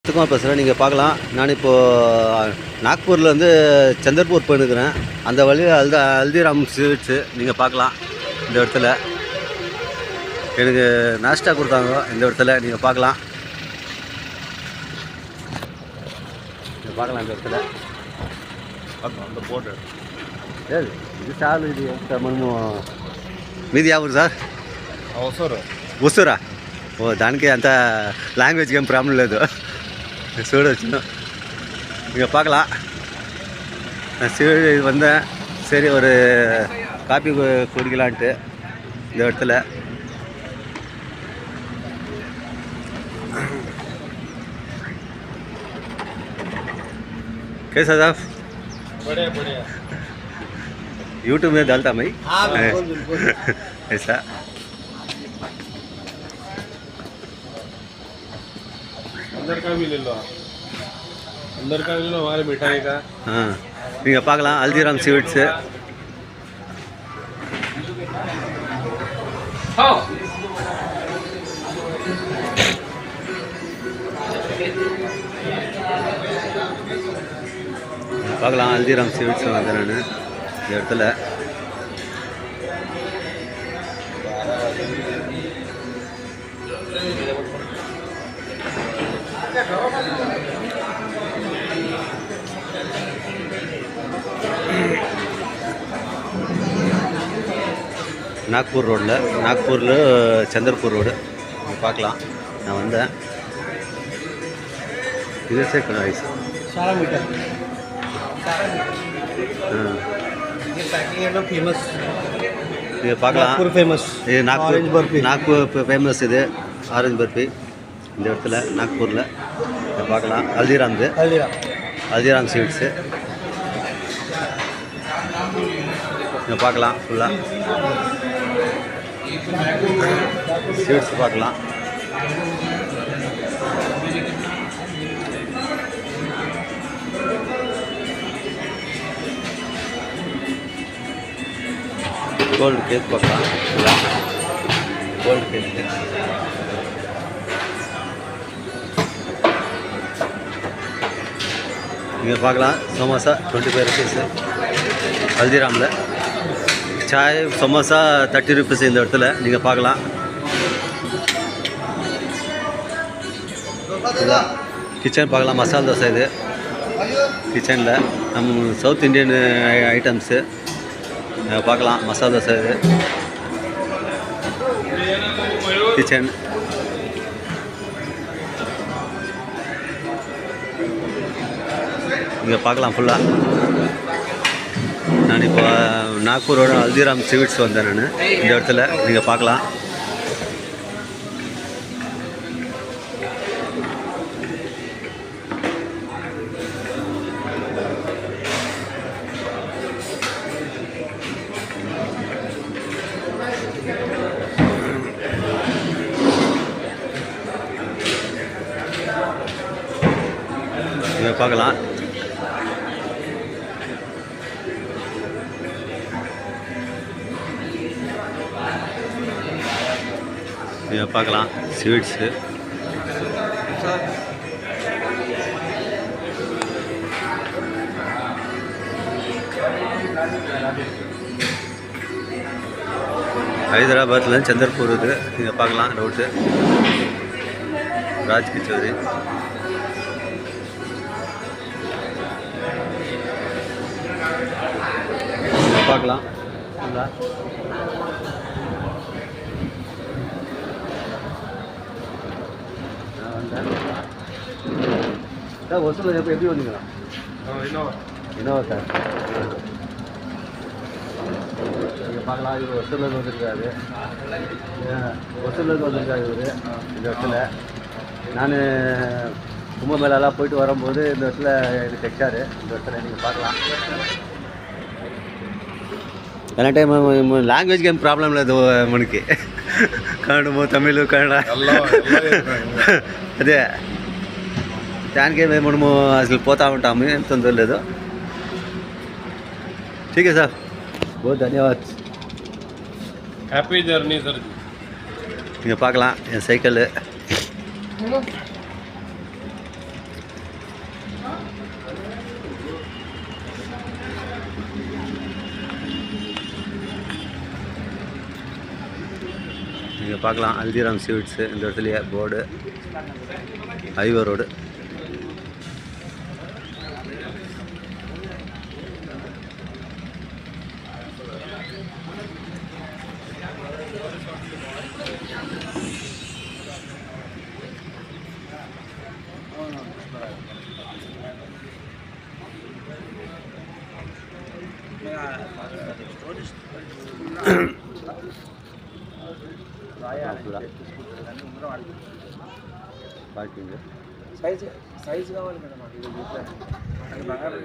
பேசுகிறேன். நீங்கள் பார்க்கலாம். நான் இப்போது நாக்பூரில் வந்து சந்தர்பூர் போயிருக்கிறேன். அந்த வழியில் ஹல்திராம் ஸ்வீட்ஸு நீங்கள் பார்க்கலாம். இந்த இடத்துல எனக்கு நாஸ்டா கொடுத்தாங்க. இந்த இடத்துல நீங்கள் பார்க்கலாம். நீங்கள் பார்க்கலாம் இந்த இடத்துல அந்த போர்டு. ఇది చాలు. ఇది మనము మీది ఎవరు సార్? వస్తురా? ఓ దానికి అంత లాంగ్వేజ్కి ఏం ప్రాబ్లం లేదు. చూడవచ్చు. இங்கே பார்க்கலாம். நான் இது வந்தேன். சரி ஒரு காப்பி குடிக்கலான்ட்டு இந்த இடத்துல कैसा साहब? बढ़िया बढ़िया। यूट्यूब में डालता मैं। हाँ बिल्कुल बिल्कुल। ऐसा अंदर का भी ले लो आप। अंदर का भी ले लो हमारे मिठाई का। हाँ நீங்கள் பார்க்கலாம். ஹல்திராம் ஸ்வீட்ஸு. பார்க்கலாம். ஹல்திராம் ஸ்வீட்ஸ் வந்து நான் இந்த இடத்துல நாக்பூர் ரோட்டில், நாக்பூரில் சந்தர்பூர் ரோடு பார்க்கலாம். நான் வந்தேன். இது சேர்க்கணும் ரைஸ். सारा मीठा। ये पैकिंग है ना फेमस। இது பார்க்கலாம். नागपुर फेमस। இது ऑरेंज बर्फी। நாக்பூர் ஃபேமஸ். இது ஆரஞ்சு பர்ஃபி இந்த இடத்துல நாக்பூரில் இதை பார்க்கலாம். ஹல்திராம்து, हल्दीराम। ஹல்திராம் ஸ்வீட்ஸு இதை பார்க்கலாம். ஃபுல்லாக ஸ்வீட்ஸ் பார்க்கலாம். கோல்டு கேக் பார்க்கலாம். ஃபுல்லாக கோல்டு கேக்கு. நீங்கள் பார்க்கலாம். சமோசா 25 ருபீஸு ஹல்திராமில். சாய் சமோசா 30 ருபீஸ் இந்த இடத்துல நீங்கள் பார்க்கலாம். கிச்சன் பார்க்கலாம். மசாலா தோசை இது கிச்சனில் நம்ம சவுத் இண்டியன் ஐட்டம்ஸு பார்க்கலாம். மசாலா தோசை இது கிச்சன். இங்கே பார்க்கலாம் ஃபுல்லாக. நான் இப்போ நாக்பூரோட ஹல்திராம் ஸ்வீட்ஸ் வந்தேன் நான் இந்த இடத்துல நீங்கள் பார்க்கலாம். நீங்கள் பார்க்கலாம். நீங்கள் பார்க்கலாம் ஸ்வீட்ஸு. ஹைதராபாத்தில் சந்தர்பூர் இது நீங்கள் பார்க்கலாம். ரோட்டு ராஜ் கிச்சோரி. பார்க்கலாம். சார் ஒசூரில் எப்படி வந்தீங்களா? Innova sir. நீங்கள் பார்க்கலாம். இவர் ஒசூர்லேருந்து வந்திருக்காரு. ஒசூர்லேருந்து வந்திருக்காரு இவர் இந்த இடத்துல. நான் கும்பமேளாலாம் போயிட்டு வரும்போது இந்த இடத்துல எனக்கு தைச்சார். இந்த இடத்துல நீங்கள் பார்க்கலாம். ಎಲ್ಲ ಟೈಮ್ ಲ್ಯಾಂಗ್ವೇಜ್ಗೆ ಏನು ಪ್ರಾಬ್ಲಮ್ లేదు మనకి. కన్నడము తమిళ కన్నడ అదే దానికే మనము అసలు పోతూ ఉంటాము. ఏం తొందర లేదు. ठीक है सर, बहुत धन्यवाद. Happy journey sir. நீங்கள் பார்க்கலாம் என் சைக்கிள். நீங்கள் பார்க்கலாம் ஹல்திராம் ஸ்வீட்ஸு இந்த இடத்துலையே board highway road. Parking size కావాలి మేడం మాకు ఇది బంగారం